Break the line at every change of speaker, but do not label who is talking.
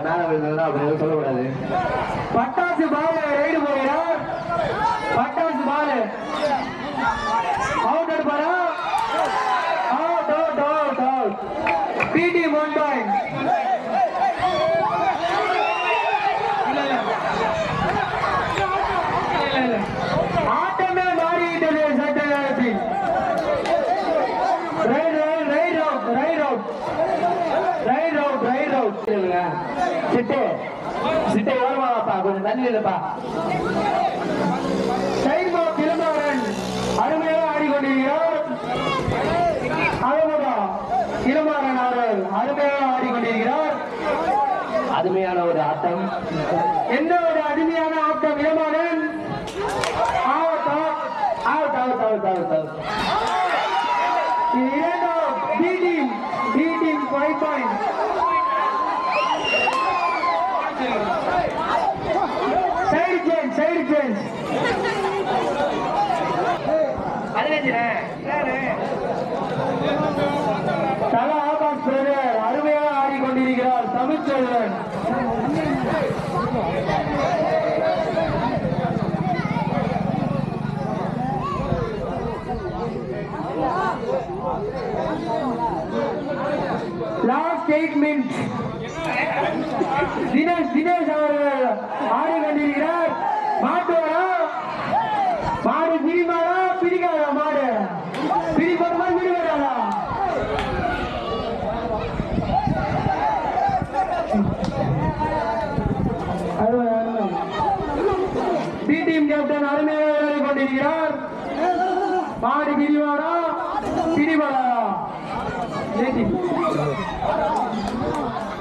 மேல விழுந்ததுன்னா அப்படி சொல்லக்கூடாது. பட்டாசு பால் ரைடு போகிறார். பட்டாசு பால் அவுட் எடுப்பாரா? Out out out out. பிடி 1 பாயிண்ட். ஆட்டமே மாறிவிட்டது சட்ட நேரத்தில். Right right right out right out right out right out. சிட்டு சிட்டை ஓரமாப்பா, கொஞ்சம் தண்ணி இல்லப்பா. டைமோ இளமாறன் அருமையாக ஆடிக்கொண்டிருக்கிறார். அழகுடா இளமாறன் அவர்கள் அருமையாக ஆடிக்கொண்டிருக்கிறார். அருமையான ஒரு ஆட்டம். என்ன ஒரு அருமையான ஆட்டம். Ilamaran out out out out out out. இரண்டாம் B team 5 point. Side change. தல ஆகாஷ் பிரதர் அருமையாக ஆடிக்கொண்டிருக்கிறார். Tamilselvan last 8 minutes. தினேஷ் அவர்கள் ஆடிக்கொண்டிருக்கிறார். மாட்டுவாரா? மாடு பிரிமாடா பிரிக்காதா? மாடு பிரிப்பா பிரிவாடா? பி டீம் கேப்டன் அருமையாக விளையாடி கொண்டிருக்கிறார். மாடு பிரிவாடா பிரிவாடா?